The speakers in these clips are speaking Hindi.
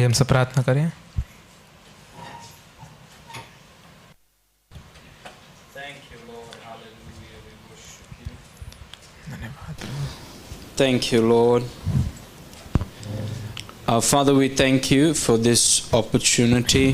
आइए हम सब प्रार्थना करें। Thank you, Lord. Father, we thank you for this opportunity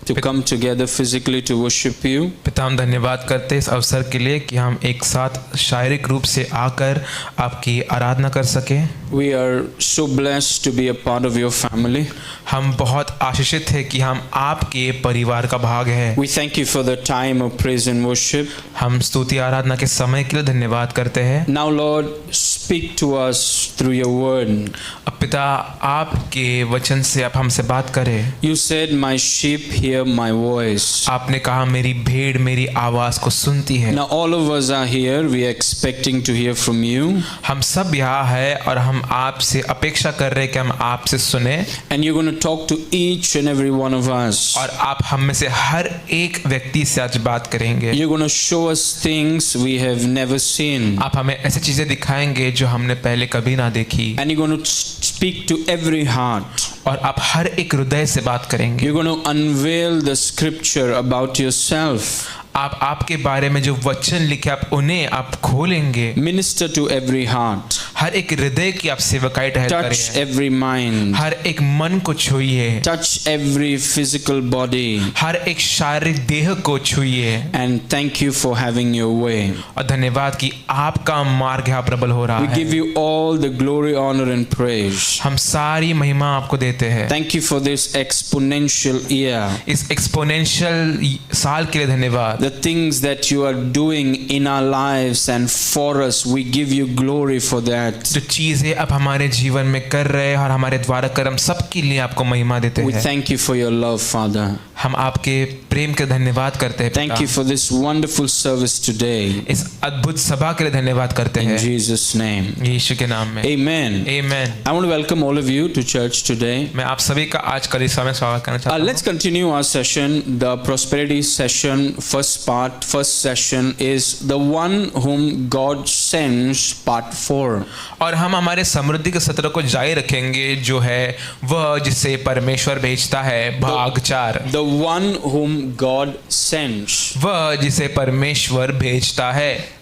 to come together physically to worship you. पिता, हम धन्यवाद करते हैं इस अवसर के लिए कि हम एक साथ शारीरिक रूप से आकर आपकी आराधना कर सकें। We are so blessed to be a part of your family. हम बहुत आशीषित हैं कि हम आपके परिवार का भाग हैं। We thank you for the time of praise and worship. हम स्तुति आराधना के समय के लिए धन्यवाद करते हैं। Now, Lord, speak to us through your word. अब पिता, आपके वचन से आप हमसे बात करें। You said, "My sheep hear my voice." आपने कहा मेरी भेड़ मेरी आवाज को सुनती है। Now, all of us are here. We are expecting to hear from you. हम सब यहाँ हैं और हम आपसे अपेक्षा कर रहे हैं कि हम आपसे सुने। And you're going to talk to each and every one of us. और आप हम में से हर एक व्यक्ति से आज बात करेंगे। You're going to show us things we have never seen. आप हमें ऐसी चीजें दिखाएंगे जो हमने पहले कभी ना देखी। And you're going to speak to every heart. और आप हर एक हृदय से बात करेंगे। You're going to unveil the scripture about yourself. आप आपके बारे में जो वचन लिखे आप उन्हें आप खोलेंगे। Minister to every heart. हर एक हृदय की आप सेवकाई Touch करें। every mind. हर एक मन को छूइए। Touch every physical body. हर एक शारीरिक देह को छूइए। And thank you for having your way. और धन्यवाद कि आपका मार्ग यहाँ प्रबल हो रहा We है। give you all the glory, honor and praise. हम सारी महिमा आपको देते हैं। Thank you for this exponential year. इस एक्सपोनेंशियल साल के लिए धन्यवाद। The things that you are doing in our lives and for us, we give you glory for that. जो चीजें आप हमारे जीवन में कर रहे हैं और हमारे द्वारा कर, हम सबके लिए आपको महिमा देते We हैं। thank you for your love, Father. हम आपके प्रेम के धन्यवाद करते हैं। Thank you for this wonderful service today. इस अद्भुत सभा के लिए धन्यवाद करते In हैं Jesus' name. यीशु के नाम में। Amen. आमीन। I want to welcome all of you to church today. मैं आप सभी का आज कलीसिया में स्वागत करना चाहता हूँ। Let's continue our session. The prosperity session, first session is the one whom God sends, part 4. और हम हमारे समृद्धि के सत्र को जारी रखेंगे जो है वह जिसे परमेश्वर भेजता है, भाग 4। The one whom God sends. वह जिसे परमेश्वर भेजता है।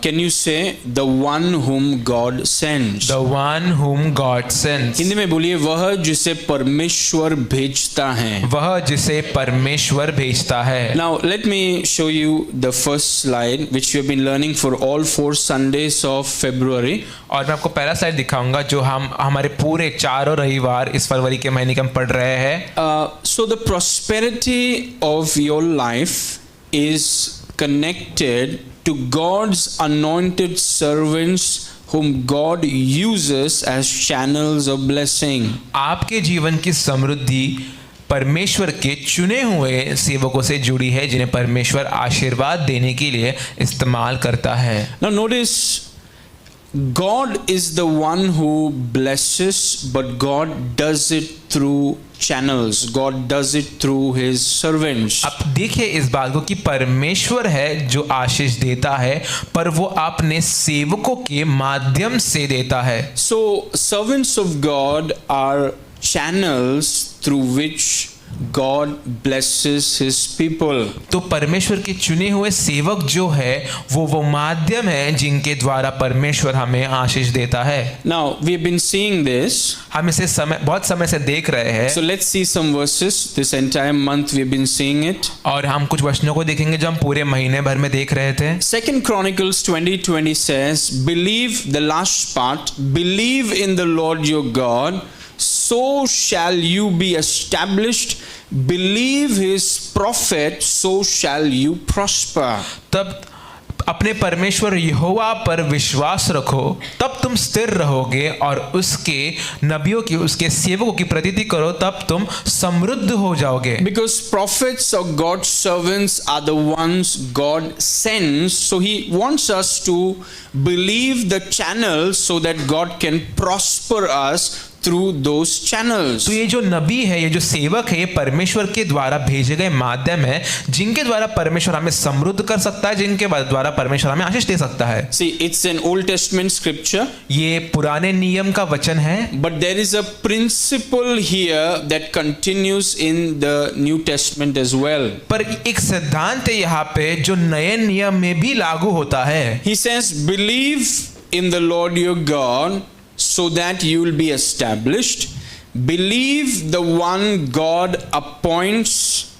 Can you say the one whom God sends? The one whom God sends. Hindi में बोलिए, वह जिसे परमेश्वर भेजता है। वह जिसे परमेश्वर भेजता है। Now let me show you the first slide which we have been learning for all 4 Sundays of February. और मैं आपको पहला स्लाइड दिखाऊंगा जो हम हमारे पूरे 4 रविवार इस फरवरी के महीने के हम पढ़ रहे हैं। So the prosperity of your life is connected to God's anointed servants whom God uses as channels of blessing. आपके जीवन की समृद्धि परमेश्वर के चुने हुए सेवकों से जुड़ी है जिन्हें परमेश्वर आशीर्वाद देने के लिए इस्तेमाल करता है। Now notice, God is the one who blesses, but God does it through channels. God does it through his servants. आप देखिए इस बात को कि परमेश्वर है जो आशीष देता है पर वो अपने सेवकों के माध्यम से देता है। So servants of God are channels through which God blesses his people. तो परमेश्वर के चुने हुए सेवक जो है वो माध्यम है जिनके द्वारा परमेश्वर हमें आशीष देता है। Now we have been seeing this. हम इसे बहुत समय से देख रहे हैं। So let's see some verses. This entire month we have been seeing it. और हम कुछ वचनों को देखेंगे जो हम पूरे महीने भर में देख रहे थे। 2 Chronicles 20:20 says, "Believe," the last part, "believe in the Lord your God, so shall you be established. Believe his prophet, so shall you prosper." तब अपने परमेश्वर यहोवा पर विश्वास रखो तब तुम स्थिर रहोगे और उसके नबियों की उसके सेवकों की प्रतीति करो तब तुम समृद्ध हो जाओगे। Because prophets or God's servants are the ones God sends, so he wants us to believe the channel so that God can prosper us through those channels. तो ये जो नबी है, ये जो सेवक है, ये परमेश्वर के द्वारा भेजे गए माध्यम है जिनके द्वारा परमेश्वर हमें समृद्ध कर सकता है, जिनके द्वारा परमेश्वर हमें आशीष दे सकता है। See, it's an Old Testament scripture, ये पुराने नियम का वचन है, but there is a principle here that continues in the New Testament as well. पर एक सिद्धांत है यहाँ पे जो नए नियम में भी लागू होता है। He says, believe in the Lord your God so that you will be established. Believe the one God appoints,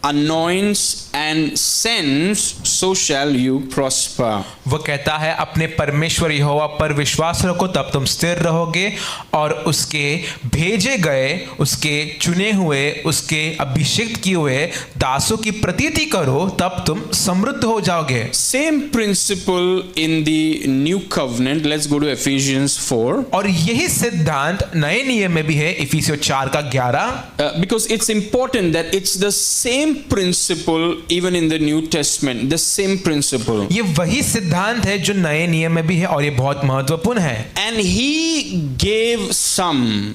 anoints and sends, so shall you prosper. वो कहता है अपने परमेश्वर यहोवा पर विश्वास रखो तब तुम स्थिर रहोगे, और उसके भेजे गए, उसके चुने हुए, उसके अभिषेक किए हुए दासों की प्रतीति करो तब तुम समृद्ध हो जाओगे। Same principle in the new covenant. Let's go to Ephesians 4. और यही सिद्धांत नए नियम में भी है, इफिसियों 4 का 11। Because it's important that it's the same principle even in the New Testament. The same principle. ये वही सिद्धांत है जो नए नियम में भी है, और ये बहुत महत्वपूर्ण है। And he gave some.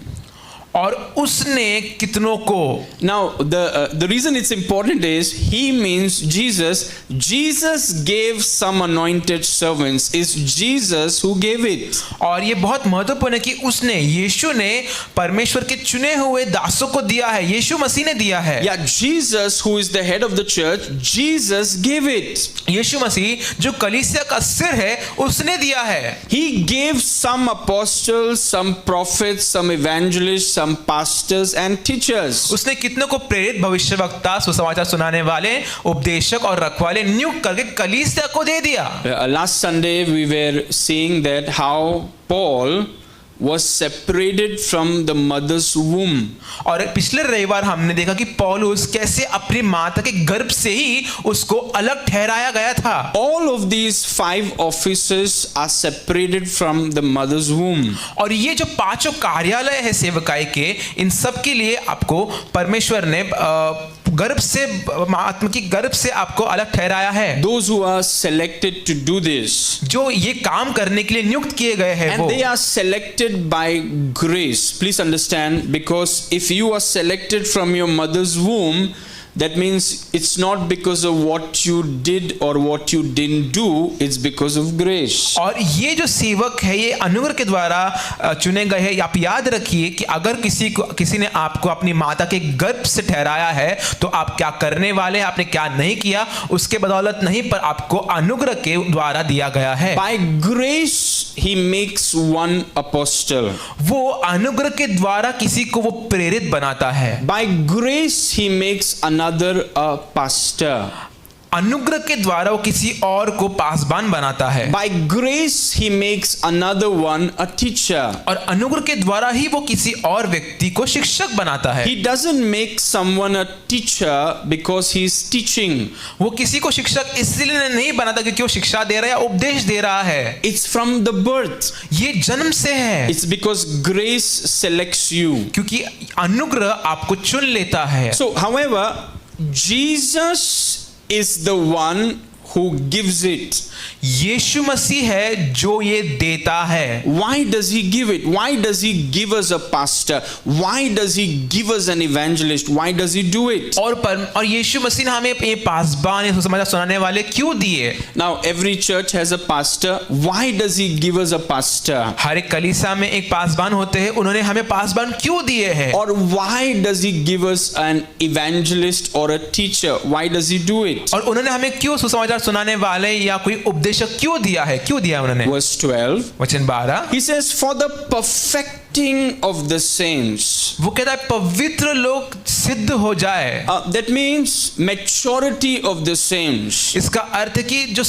और उसने कितनों को। Now the reason it's important is he means Jesus. Jesus gave some anointed servants. It's Jesus who gave it. और ये बहुत महत्वपूर्ण है कि उसने, यीशु ने परमेश्वर के चुने हुए दासों को दिया है, यीशु मसीह ने दिया है। Yeah, Jesus who is the head of the church, Jesus gave it. यीशु मसीह जो कलीसिया का सिर है उसने दिया है। He gave some apostles, some prophets, some evangelists, some pastors and teachers. उसने कितनों को प्रेरित, भविष्यवक्ता, सुसमाचार सुनाने वाले, उपदेशक और रखवाले नियुक्त करके कलीसिया को दे दिया। Last Sunday we were seeing that how Paul was separated from the mother's womb. और पिछले रविवार हमने देखा कि पौलुस कैसे अपनी माता के गर्भ से ही उसको अलग ठहराया गया था। All of these 5 offices are separated from the mother's womb. और ये जो 5 कार्यालय है सेवकाई के, इन सब के लिए आपको परमेश्वर ने गर्भ से, आत्मा की गर्भ से आपको अलग ठहराया है। Those who are selected to do this, जो ये काम करने के लिए नियुक्त किए गए हैं, and वो they are selected by grace. Please understand, because if you are selected from your mother's womb, that means it's not because of what you did or what you didn't do, it's because of grace. और ये जो सेवक है ये अनुग्रह के द्वारा चुने गए हैं। आप याद रखिए कि अगर किसी ने आपको अपनी माता के गर्भ से ठहराया है तो आप क्या करने वाले हैं, आपने क्या नहीं किया, उसके बदौलत नहीं, पर आपको अनुग्रह के द्वारा दिया गया है। By grace he makes one apostle. वो अनुग्रह के द्वारा किसी को वो प्रेरित बनाता है। By grace he makes another a pastor. अनुग्रह के द्वारा वो किसी और को पासबान बनाता है। By grace he makes another one a teacher. और अनुग्रह के द्वारा ही वो किसी और व्यक्ति को शिक्षक बनाता है। He doesn't make someone a teacher because he is teaching. वो किसी को शिक्षक इसलिए नहीं बनाता क्योंकि वो शिक्षा दे रहा है या उपदेश दे रहा है। It's from the birth. ये जन्म से है। It's because grace selects you. क्योंकि अनुग्रह आपको चुन लेता है। So, however, Jesus is the one who gives it. यीशु मसीह है जो ये देता है। Why does he give it? Why does he give us a pastor? Why does he give us an evangelist? Why does he do it? और यीशु मसीह ने हमें ये पासबान, ये सुसमाचार सुनाने वाले क्यों दिए? Now every church has a pastor. Why does he give us a pastor? हर एक कलीसिया में एक पासबान होते हैं, उन्होंने हमें पासबान क्यों दिए हैं? Or why does he give us an evangelist or a teacher? Why does he do it? और उन्होंने हमें क्यों सुसमाचार सुनाने वाले या कोई उपदेशक क्यों दिया है? क्यों दिया उन्होंने? Verse 12. वचन 12, He says, for the perfecting of the saints. वो कहता है पवित्र लोग सिद्ध हो जाए। That means maturity of the saints. इसका अर्थ है कि जो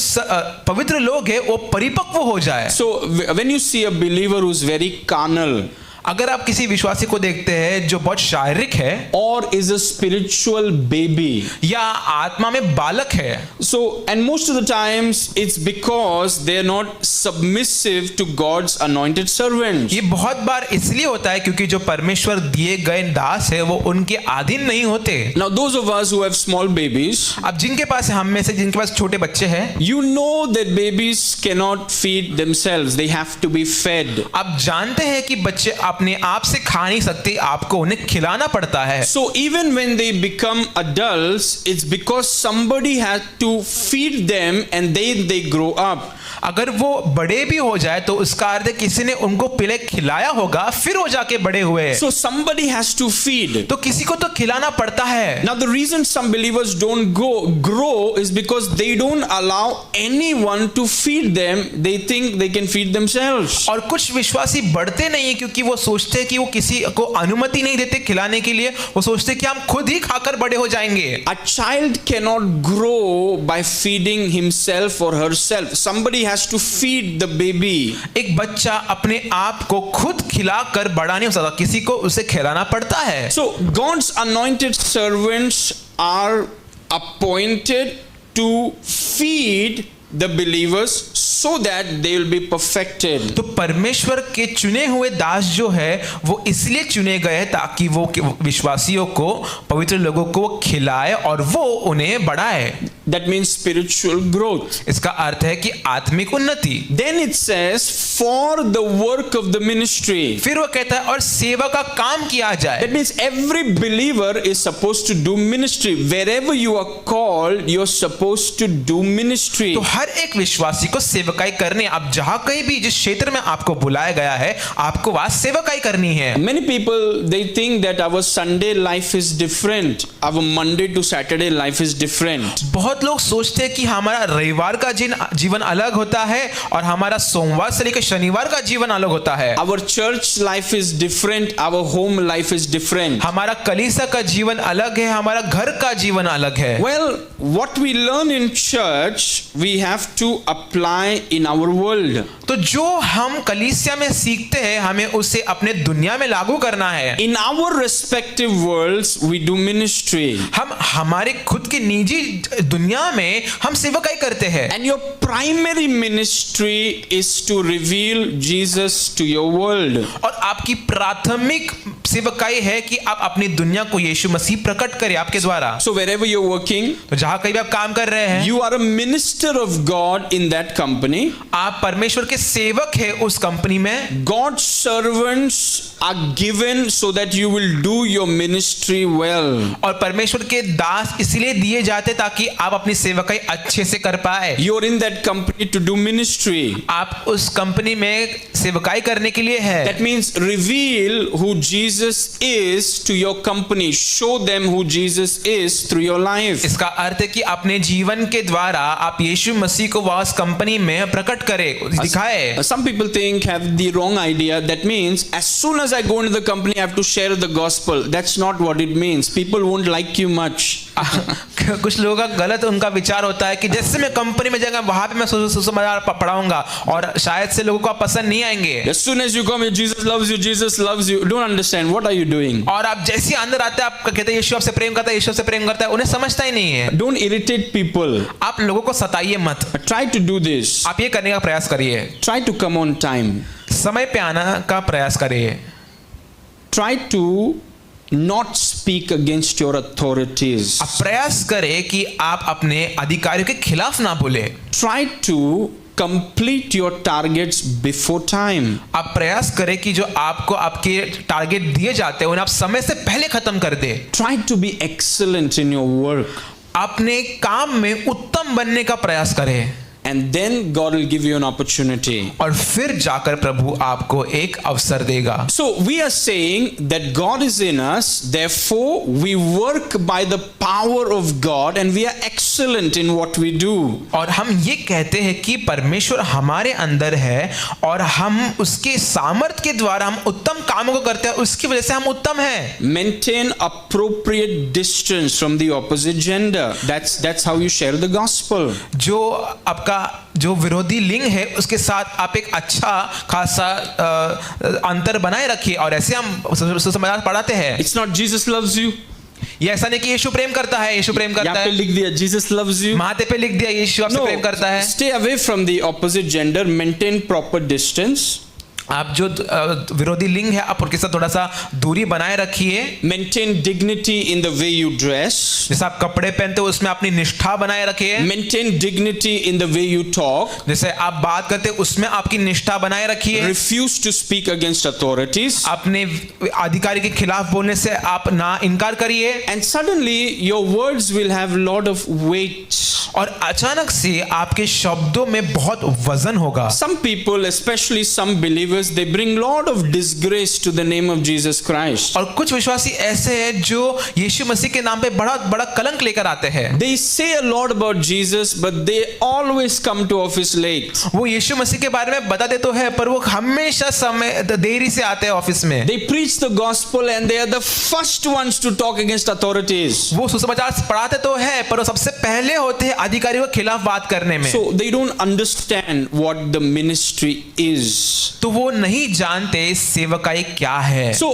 पवित्र लोग हैं वो परिपक्व हो जाए। So when you see a believer who's very carnal, अगर आप किसी विश्वासी को देखते हैं जो बहुत शारीरिक है or is a spiritual baby, या आत्मा में बालक है, so and most of the times it's because they're not submissive to God's anointed servants. ये बहुत बार इसलिए होता है क्योंकि जो परमेश्वर दिए गए दास है वो उनके अधीन नहीं होते। Now those of us who have small babies, अब जिनके पास, हम में से जिनके पास छोटे बच्चे हैं, you know that babies cannot feed themselves, they have to be fed. आप जानते हैं कि बच्चे अपने आप से खा नहीं सकते, आपको उन्हें खिलाना पड़ता है। So even when they become adults, it's because somebody had to feed them and they grow up. अगर वो बड़े भी हो जाए तो उसका अर्थ है किसी ने उनको पहले खिलाया होगा, फिर वो जाके बड़े हुए। So somebody has to feed. तो किसी को तो खिलाना पड़ता है। Now the reason some believers don't grow is because they don't allow anyone to feed them. They think they can feed themselves. और कुछ विश्वासी बढ़ते नहीं है क्योंकि वो सोचते हैं कि वो किसी को अनुमति नहीं देते खिलाने के लिए। वो सोचते हैं कि हम खुद ही खाकर बड़े हो जाएंगे। A child cannot grow by feeding himself or herself. Somebody has to feed the baby. एक बच्चा अपने आप को खुद खिलाकर बड़ा नहीं हो सकता, किसी को उसे खिलाना पड़ता है। So God's anointed servants are appointed to feed the believers so that they will be perfected. तो परमेश्वर के चुने हुए दास जो है वो इसलिए चुने गए ताकि वो विश्वासियों को, पवित्र लोगों को खिलाए और वो उन्हें बढ़ाए। That means spiritual growth. इसका अर्थ है कि आत्मिक उन्नति। Then it says for the work of the ministry. फिर वो कहता है और सेवा का काम किया जाए। That means every believer is supposed to do ministry. Wherever you are called, you're supposed to do ministry. तो हर एक विश्वासी को सेवकाई करनी, आप जहां कहीं भी जिस क्षेत्र में आपको बुलाया गया है आपको वहां सेवकाई करनी है। Many people they think that our Sunday life is different, our Monday to Saturday life is different. बहुत लोग सोचते हैं कि हमारा रविवार का जीवन अलग होता है और हमारा सोमवार से लेकर शनिवार का जीवन अलग होता है। Our church life is different, our home life is different. हमारा कलीसिया का जीवन अलग है, हमारा घर का जीवन अलग है। Well, what we learn in church, we have to apply in our world. तो जो हम कलीसिया में सीखते हैं हमें उसे अपने दुनिया में लागू करना है। In our respective worlds, we do ministry. हम हमारे खुद की निजी दुनिया में हम सेवकाई करते हैं। And your primary ministry is to reveal Jesus to your world. और आपकी प्राथमिक सेवकाई है कि आप अपनी दुनिया को यीशु मसीह प्रकट करें आपके द्वारा। So wherever you're working, तो जहां कहीं भी आप काम कर रहे हैं, you are a minister of God in that company. आप परमेश्वर के सेवक हैं उस कंपनी में। God's servants are given so that you will do your ministry well. और परमेश्वर के दास इसलिए दिए जाते ताकि आप अपनी सेवकाई अच्छे से कर पाए। You're in that company to do ministry. आप उस कंपनी में सेवकाई करने के लिए है। That means reveal who Jesus is to your company. Show them who Jesus is through your life. इसका अर्थ है कि अपने जीवन के द्वारा आप यीशु मसीह को उस कंपनी में प्रकट करें, दिखाए। Some people have the wrong idea. That means as soon as I go into the company, I have to share the gospel. That's not what it means. People won't like you much. कुछ लोगों का गलत उनका विचार होता है कि जैसे मैं कंपनी में जाऊंगा वहां पे मैं सुसमाचार पढ़ाऊंगा और शायद से लोगों को पसंद नहीं आएंगे। As soon as you come here, Jesus loves you, Jesus loves you. Don't understand. What are you doing? और आप जैसे अंदर आते हैं आप कहते हैं यीशु आपसे प्रेम करता है, यीशु आपसे प्रेम करता है, उन्हें समझता ही नहीं है। Don't irritate people. आप लोगों को सताइए मत। Try to do this. आप ये करने का प्रयास करिए। Try to come on time. समय पे आना का प्रयास करिए। Try to not speak against your authorities. आप प्रयास करें कि आप अपने अधिकारियों के खिलाफ ना बोले। Try to complete your targets before time. आप प्रयास करें कि जो आपको आपके टारगेट दिए जाते हैं उन्हें आप समय से पहले खत्म कर दे। Try to be excellent in your work. अपने काम में उत्तम बनने का प्रयास करें। And then God will give you an opportunity. और फिर जाकर प्रभु आपको एक अवसर देगा। So we are saying that God is in us, therefore we work by the power of God and we are excellent in what we do. और हम ये कहते हैं कि परमेश्वर हमारे अंदर है और हम उसके सामर्थ्य के द्वारा हम उत्तम कामों को करते हैं, उसकी वजह से हम उत्तम हैं। Maintain appropriate distance from the opposite gender. That's how you share the gospel. जो आपका जो विरोधी लिंग है उसके साथ आप एक अच्छा खासा अंतर बनाए रखिए और ऐसे हम सुसमाचार पढ़ाते हैं। It's not Jesus loves you. ये ऐसा नहीं कि यीशु प्रेम करता है, यीशु प्रेम करता यहाँ पे है। लिख दिया Jesus loves you. माथे पे लिख दिया यीशु आपसे प्रेम करता है। Stay away from the opposite gender. Maintain proper distance. आप जो विरोधी लिंग है आप उनके साथ थोड़ा सा दूरी बनाए रखिए। Maintain dignity in the way you dress. जैसे आप कपड़े पहनते हो उसमें अपनी निष्ठा बनाए रखिए। Maintain dignity in the way you talk. जैसे आप बात करते हो उसमें आपकी निष्ठा बनाए रखिए। Refuse to speak against authorities. अपने अधिकारी के खिलाफ बोलने से आप ना इनकार करिए। And suddenly your words will have lot of weight. और अचानक से आपके शब्दों में बहुत वजन होगा। Some people, especially some believers, they bring lot of disgrace to the name of Jesus Christ. और कुछ विश्वासी ऐसे हैं जो यीशु मसीह के नाम पे बड़ा बड़ा कलंक लेकर आते हैं। They say a lot about Jesus, but they always come to office late. वो यीशु मसीह के बारे में बताते तो है पर वो हमेशा समय देरी से आते हैं ऑफिस में। They preach the gospel and they are the first ones to talk against authorities. वो सुसमाचार पढ़ाते तो है पर वो सबसे पहले होते हैं अधिकारियों के खिलाफ बात करने में। So they don't understand what the ministry is. तो वो नहीं जानते सेवकाई क्या है। So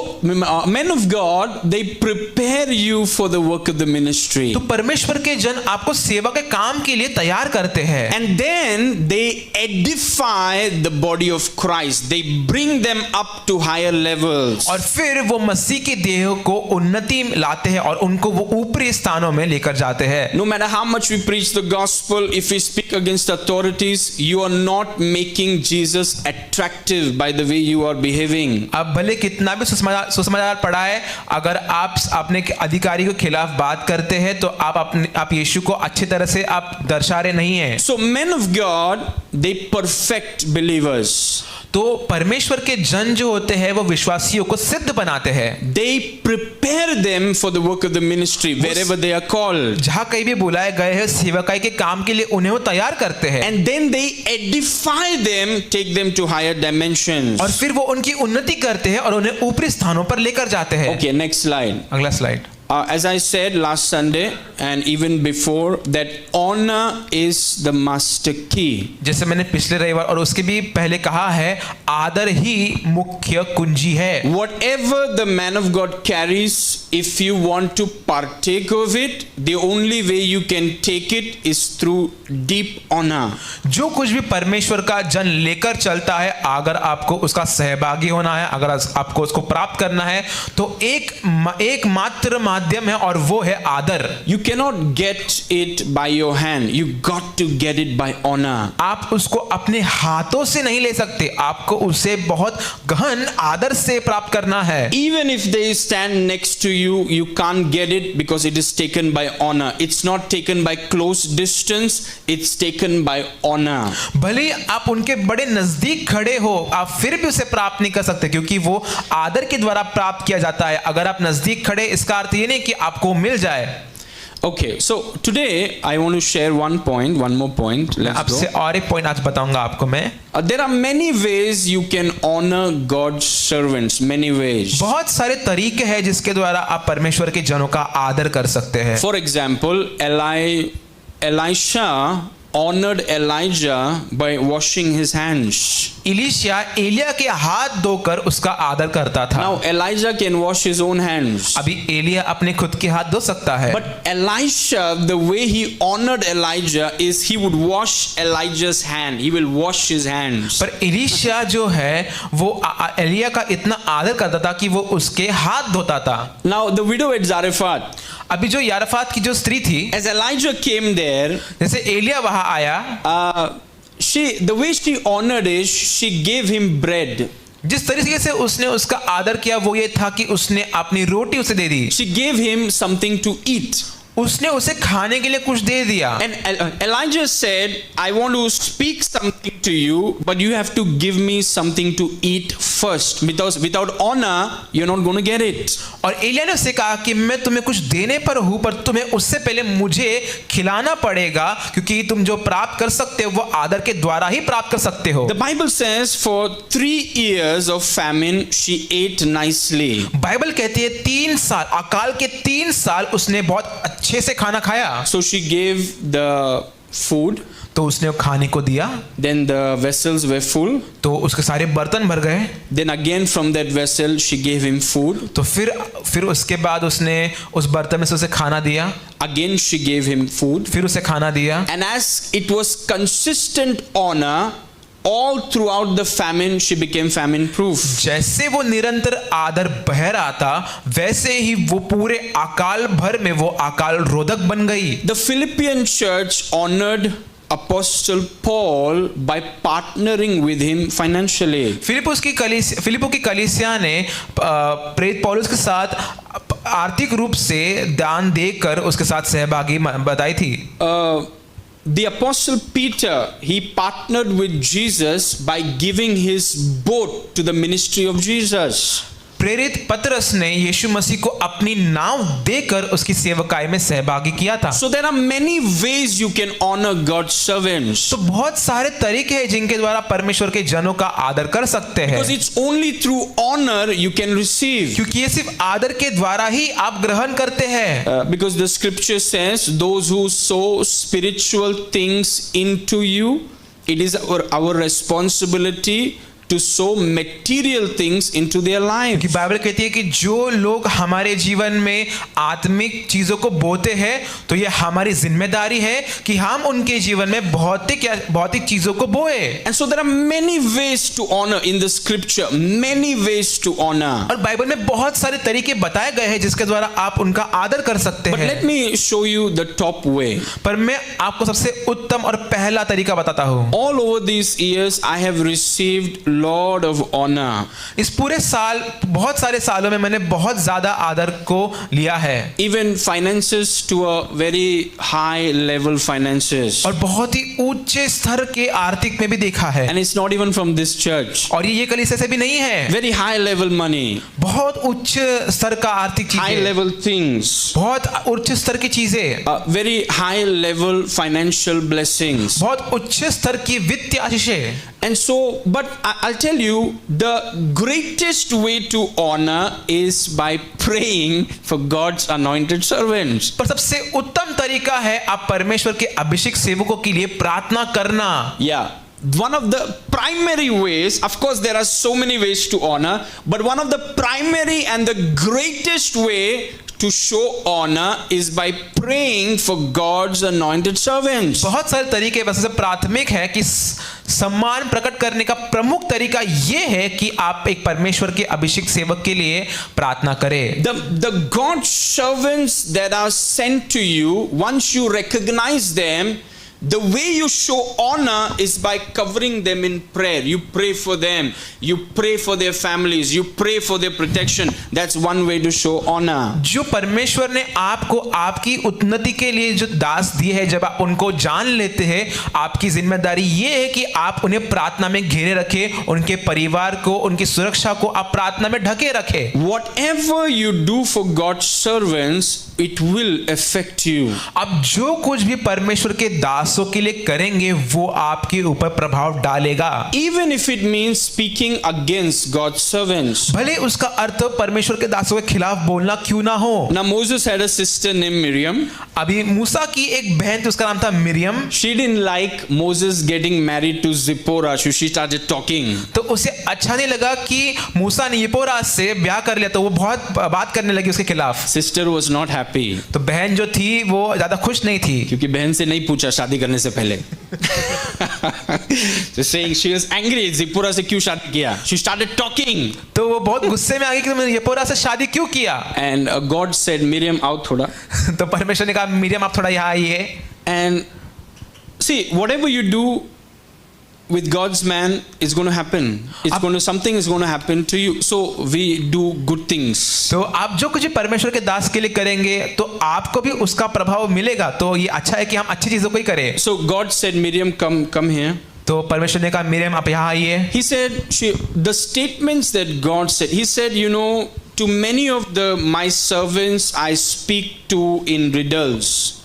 men of God, they prepare you for the work of the ministry. तो परमेश्वर के जन आपको सेवा के काम के लिए तैयार करते हैं। And then they edify the body of Christ. They bring them up to higher levels. और फिर वो मसीह के देह को उन्नति लाते हैं और उनको वो ऊपरी स्थानों में लेकर जाते हैं। No matter how much we preach the gospel, if we speak against authorities, you are not making Jesus attractive by the way you are behaving. अब भले कितना भी सुसमाचार पढ़ाए, अगर आप अपने अधिकारी के खिलाफ बात करते हैं तो आप यीशु को अच्छी तरह से आप दर्शा रहे नहीं हैं। So men of God, they perfect believers. तो परमेश्वर के जन जो होते हैं वो विश्वासियों को सिद्ध बनाते हैं। They prepare them for the work of the ministry wherever they are called. जहाँ कहीं भी बुलाए गए हैं सेवकाई के काम के लिए उन्हें वो तैयार करते हैं। And then they edify them, take them to higher dimensions. और फिर वो उनकी उन्नति करते हैं और उन्हें ऊपरी स्थानों पर लेकर जाते हैं। Okay, next slide. अगला slide. As I said last Sunday and even before, that honor is the master key. जैसे मैंने पिछले रविवार और उसके भी पहले कहा है आदर ही मुख्य कुंजी है। Whatever the man of God carries, if you want to partake of it, the only way you can take it is through deep honor. जो कुछ भी परमेश्वर का जन लेकर चलता है अगर आपको उसका सहभागी होना है, अगर आपको उसको प्राप्त करना है तो एक मात्र माध्यम है और वो है आदर। You cannot get it by your hand. You got to get it by honor. आप उसको अपने हाथों से नहीं ले सकते, आपको उसे बहुत गहन आदर से प्राप्त करना है। Even if they stand next to you, you can't get it because it is taken by honor. It's not taken by close distance, it's taken by honor. भले आप उनके बड़े नजदीक खड़े हो आप फिर भी उसे प्राप्त नहीं कर सकते क्योंकि वो आदर के द्वारा प्राप्त किया जाता है। अगर आप नजदीक खड़े इसका अर्थ ये नहीं कि आपको मिल जाए। Okay, so today I want to share one more point. Let's आपसे go. और एक पॉइंट आज बताऊंगा आपको मैं। There are many ways you can honor God's servants. Many ways. बहुत सारे तरीके हैं जिसके द्वारा आप परमेश्वर के जनों का आदर कर सकते हैं। For example, Elisha honored Elijah by washing his hands. इलीशिया Elia के हाथ धोकर उसका आदर करता था। Now Elijah can wash his own hands. अभी एलिया अपने खुद के हाथ धो सकता है। But Elisha, the way he honored Elijah is he would wash Elijah's hand. He will wash his hands. पर इलीशिया जो है वो एलिया का इतना आदर करता था कि वो उसके हाथ धोता था। Now the widow at Zarephath. अभी जो यारफात की जो स्त्री थी, As Elijah came there, जैसे एलिया वहां आया, the way she honored is she gave him bread. जिस तरीके से उसने उसका आदर किया वो ये था कि उसने अपनी रोटी उसे दे दी। She gave him something to eat. उसने उसे खाने के लिए कुछ दे दिया। And Elijah said, I want to speak something to you, but you have to give me something to eat first. Because without honor, you're not going to get it. और एलिया ने उससे कहा कि मैं तुम्हें कुछ देने पर हूं पर तुम्हें उससे पहले मुझे खिलाना पड़ेगा क्योंकि तुम जो प्राप्त कर सकते हो वो आदर के द्वारा ही प्राप्त कर सकते हो। The Bible says for 3 years of famine, she ate nicely. Bible कहती है 3 साल, अकाल के 3 साल उसने बहुत अच्छे से खाना खाया। So she gave the food. तो उसने खाने को दिया। Then the vessels were full. तो उसके सारे बर्तन भर गए। Then again from that vessel she gave him food. तो फिर उसके बाद उसने उस बर्तन में से उसे खाना दिया। Again she gave him food. फिर उसे खाना दिया। And as it was consistent honor, all throughout the famine, she became famine proof. जैसे वो निरंतर आदर बह रहा था, वैसे ही वो पूरे अकाल भर में वो अकाल रोधक बन गई। The Philippian church honored Apostle Paul by partnering with him financially. Flippo की कलीसिया ने प्रेरित पौलुस के साथ आर्थिक रूप से दान देकर उसके साथ सहभागी बताई थी। The Apostle Peter, he partnered with Jesus by giving his boat to the ministry of Jesus. प्रेरित पतरस ने यीशु मसीह को अपनी नाव देकर उसकी सेवकाई में सहभागी किया था। So there are many ways you can honor God's servants. तो बहुत सारे तरीके हैं जिनके द्वारा परमेश्वर के जनों का आदर कर सकते हैं। Because it's only through honor you can receive. क्योंकि ये सिर्फ आदर के द्वारा ही आप ग्रहण करते हैं। Because the scripture says, those who sow spiritual things into you, it is our responsibility to sow material things into their life. कि बाइबल कहती है कि जो लोग हमारे जीवन में आत्मिक चीजों को बोते हैं, तो ये हमारी जिम्मेदारी है कि हम उनके जीवन में भौतिक चीजों को बोए। And so there are many ways to honor in the scripture, many ways to honor. और बाइबल में बहुत सारे तरीके बताए गए हैं जिसके द्वारा आप उनका आदर कर सकते But हैं। let me show you the top way. पर मैं आपको सबसे उत्तम और पहला तरीका बताता हूँ। All over these years I have received lot of honor. इस पूरे साल बहुत सारे सालों में मैंने बहुत ज्यादा आदर को लिया है। Even finances to a very high level finances. और बहुत ही ऊंचे स्तर के आर्थिक में भी देखा है। And it's not even from this church. और ये कलीसिया से भी नहीं है। Very high level money. बहुत उच्च स्तर का आर्थिक High चीजें, level things. बहुत उच्च स्तर की चीजें, Very high level financial blessings. बहुत उच्च स्तर की वित्तीय आशीषें। And so, but I'll tell you, the greatest way to honor is by praying for God's anointed servants. पर सबसे उत्तम तरीका है आप परमेश्वर के अभिषेक सेवकों के लिए प्रार्थना करना। Yeah. One of the primary ways, of course there are so many ways to honor, but one of the primary and the greatest way to show honor is by praying for God's anointed servants. बहुत सारे तरीके, बस सबसे प्राथमिक है कि सम्मान प्रकट करने का प्रमुख तरीका यह है कि आप एक परमेश्वर के अभिषेक सेवक के लिए प्रार्थना करें। The God's servants that are sent to you, once you recognize them, the way you show honor is by covering them in prayer. You pray for them. You pray for their families. You pray for their protection. That's one way to show honor. जो परमेश्वर ने आपको आपकी उन्नति के लिए जो दास दिए हैं, जब आप उनको जान लेते हैं, आपकी जिम्मेदारी ये है कि आप उन्हें प्रार्थना में घेरे रखें, उनके परिवार को, उनकी सुरक्षा को आप प्रार्थना में ढके रखें। Whatever you do for God's servants, it will affect you. अब जो कुछ भी परमेश्वर के दासों के लिए करेंगे वो आपके ऊपर प्रभाव डालेगा। Even if it means speaking against God's servants. भले उसका अर्थ परमेश्वर के दासों के खिलाफ बोलना क्यों ना हो। Now Moses had a sister named Miriam. अभी मूसा की एक बहन थी, उसका नाम था Miriam. She didn't like Moses getting married to Zipporah, so she started talking. तो उसे अच्छा नहीं लगा कि मूसा ने यिप्पोरा से ब्याह कर लिया, तो वो बहुत बात करने लगी उसके खिलाफ। Sister was not happy. तो बहन जो थी वो ज्यादा खुश नहीं थी, क्योंकि बहन से नहीं पूछा शादी करने से पहले। So saying she was angry, Zipporah से क्यों शादी किया? She started talking. तो वो बहुत गुस्से में आ गई कि तुमने यिप्पोरा से शादी क्यों किया। And God said, Miriam, आओ थोड़ा. तो परमेश्वर ने कहा मिरियम आप थोड़ा यहाँ आइए। And see, whatever you do with God's man is going to happen. Something is going to happen to you. So we do good things. तो आप जो कुछ परमेश्वर के दास के लिए करेंगे तो आपको भी उसका प्रभाव मिलेगा। तो ये अच्छा है कि हम अच्छी चीजों को ही करें। So God said, Miriam, come here. तो परमेश्वर ने कहा मिरियम आप यहाँ आइए। He said, the statements that God said, he said, to many of my servants I speak to in riddles.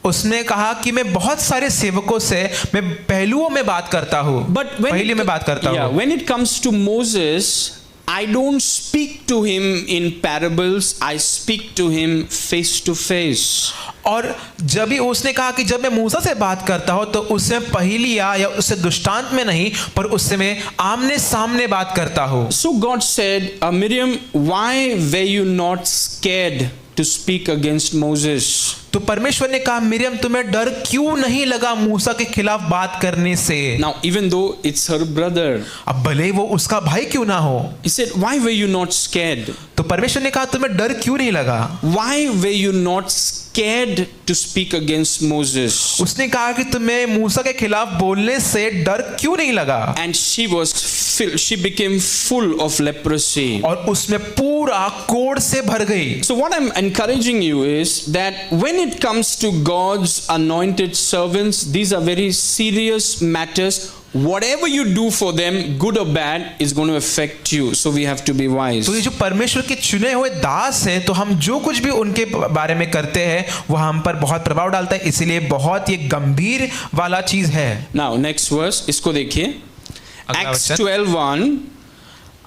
उसने कहा कि मैं बहुत सारे सेवकों से मैं पहलुओं में बात करता हूँ, पहलुओं में बात करता हूँ। When it comes to Moses, I don't speak to him in parables. I speak to him face to face. और जब भी उसने कहा कि जब मैं मूसा से बात करता हूँ तो उससे पहेलियाँ या उससे दृष्टांत में नहीं, पर उससे मैं आमने सामने बात करता हूँ। So God said, Miriam, why were you not scared to speak against Moses? तो परमेश्वर ने कहा मिरियम तुम्हें डर क्यों नहीं लगा मूसा के खिलाफ बात करने से? Now, even though it's her brother, अब भले ही वो उसका भाई क्यों ना हो, he said, why were you not scared? तो परमेश्वर ने कहा तुम्हें डर क्यों नहीं लगा? Why were you not scared to speak against Moses? उसने कहा कि तुम्हें मूसा के खिलाफ बोलने से डर क्यों नहीं लगा? And she became full of leprosy. और उसमें पूरा कोढ़ से भर गई। So what I'm encouraging you is that when it comes to God's anointed servants, these are very serious matters. Whatever you do for them, good or bad, is going to affect you. So we have to be wise. तो ये जो परमेश्वर के चुने हुए दास हैं, तो हम जो कुछ भी उनके बारे में करते हैं वो हम पर बहुत प्रभाव डालता है, इसीलिए बहुत ये गंभीर वाला चीज है। Now next verse, इसको देखिए, अगला Acts वचन। 12:1.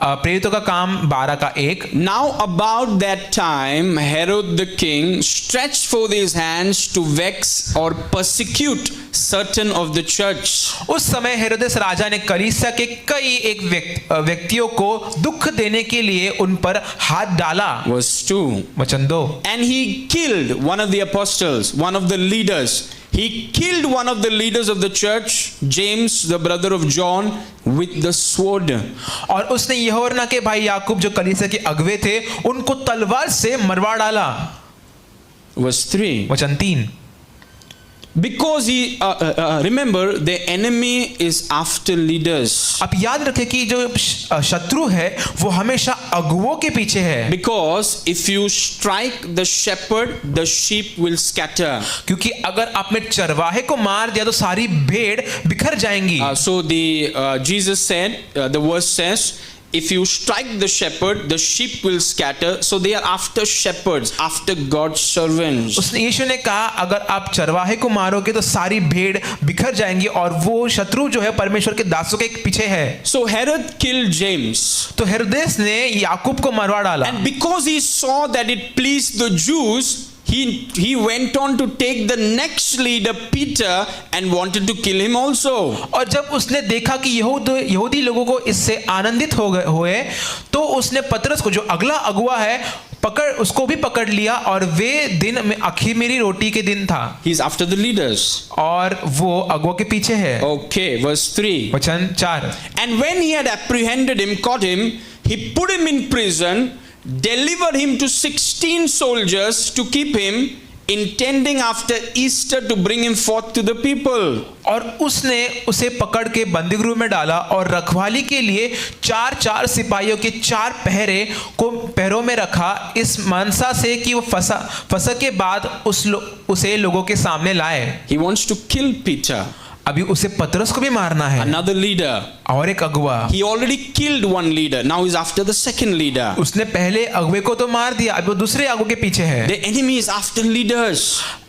प्रेरितों का काम 12:1। Now about that time Herod the king stretched forth his hands to vex or persecute certain of the church. उस समय हेरोदेस राजा ने कलीसिया के कई एक व्यक्तियों को दुख देने के लिए उन पर हाथ डाला। Verse 2. वचन 2। And he killed one of the apostles, one of the leaders. He killed one of the leaders of the church, James, the brother of John, with the sword. और उसने यहोन्ना के भाई याकूब जो कलीसिया के अगुवे थे उनको तलवार से मरवा डाला। Verse 3. वचन 3। Because he remember the enemy is after leaders. आप याद रखें कि जो शत्रु है वो हमेशा अगुवों के पीछे है। Because if you strike the shepherd, the sheep will scatter. क्योंकि अगर आपने चरवाहे को मार दिया तो सारी भेड़ बिखर जाएंगी। So Jesus said, the verse says, if you strike the shepherd, the sheep will scatter. So they are after shepherds, after God's servants. उसने यीशु ने कहा अगर आप चरवाहे को मारोगे तो सारी भेड़ बिखर जाएंगी और वो शत्रु जो है परमेश्वर के दासों के पीछे है। So Herod killed James. तो हेरोदेस ने याकूब को मरवा डाला। And because he saw that it pleased the Jews, he went on to take the next leader, Peter, and wanted to kill him also. और जब उसने देखा कि यहूदी लोगों को इससे आनंदित हुए तो उसने पतरस को जो अगला अगुवा है उसको भी पकड़ लिया और वे दिन में अख़मीरी रोटी के दिन था। He's after the leaders. और वो अगुवा के पीछे है। Okay, verse 3. वचन 4। And when he had apprehended him, caught him, he put him in prison, delivered him to 16 soldiers to keep him, intending after Easter to bring him forth to the people. और उसने उसे पकड़ के बंदीगृह में डाला और रखवाली के लिए 4 सिपाहियों के 4 पहरों में रखा, इस मनसा से कि वो फसह के बाद उसे लोगों के सामने लाए। He wants to kill Peter. अभी उसे पतरस को भी मारना है। Another leader. और एक अगुवा। He already killed one leader. Now he's after the second leader. उसने पहले अगुवे को तो मार दिया, अब वो दूसरे अगुवे के पीछे है। The enemy is after leaders.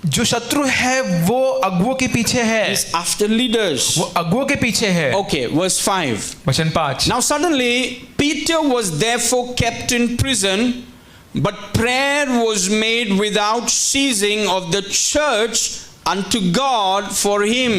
जो शत्रु है वो अगुवों के पीछे है। He's after leaders. वो अगुवों के पीछे है। Okay, verse 5. वचन 5। Now suddenly Peter was therefore kept in prison, but prayer was made without ceasing of the church unto God for him.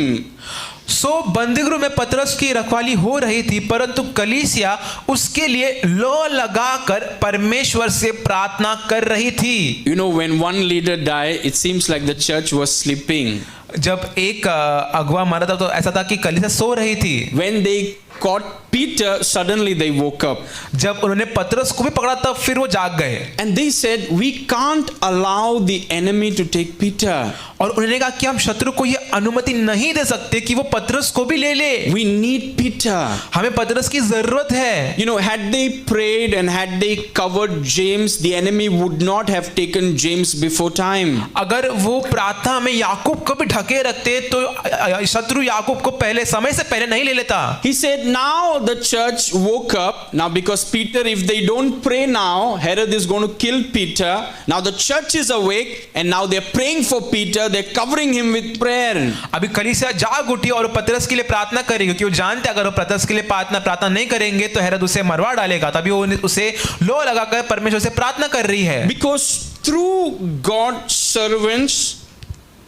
सो बंदीगृह में पतरस की रखवाली हो रही थी, परंतु कलीसिया उसके लिए लो लगाकर परमेश्वर से प्रार्थना कर रही थी। You know, when one leader died, it seems like the church was sleeping. जब एक अगुवा मरा था तो ऐसा था कि कलीसिया सो रही थी। When they caught Peter, suddenly they woke up. जब उन्होंने पतरस को भी पकड़ा तब फिर वो जाग गए। And they said, we can't allow the enemy to take Peter. और उन्होंने कहा कि हम शत्रु को ये अनुमति नहीं दे सकते कि वो पतरस को भी ले ले। We need Peter. हमें पतरस की जरूरत है। You know, had they prayed and had they covered James, the enemy would not have taken James before time. अगर वो प्रार्थना में याकूब को भी ढके रखते तो शत्रु याकूब को पहले समय से पहले नहीं ले लेता। He said, now the church woke up. Now because Peter, if they don't pray now, Herod is going to kill Peter. Now the church is awake and now they're praying for Peter. They're covering him with prayer. अभी कलीसिया जाग उठी और पतरस के लिए प्रार्थना करेगी, क्योंकि वो जानते अगर वो पतरस के लिए प्रार्थना नहीं करेंगे तो हेरोद उसे मरवा डालेगा। तभी वो उसे लो लगाकर परमेश्वर से प्रार्थना कर रही है। Because through God's servants,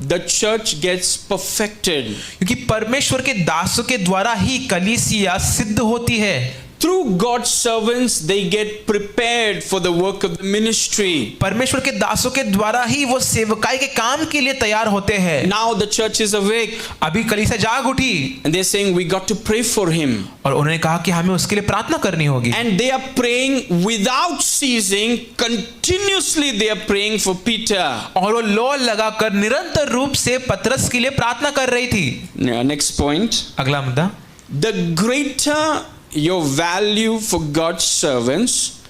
the church gets perfected. क्योंकि परमेश्वर के दासों के द्वारा ही कलीसिया सिद्ध होती है। through God's servants, they get prepared for the work of the ministry. परमेश्वर के दासों के द्वारा ही वो सेवकाई के काम के लिए तैयार होते हैं। Now the church is awake अभी कलीसिया जाग उठी and they're saying we got to pray for him. और उन्होंने कहा कि हमें उसके लिए प्रार्थना करनी होगी। And they are praying without ceasing, continuously they are praying for Peter. और वो लौ लगाकर निरंतर रूप से पतरस के लिए प्रार्थना कर रही थी। Next point. अगला मुद्दा, The greater your value for God's servants,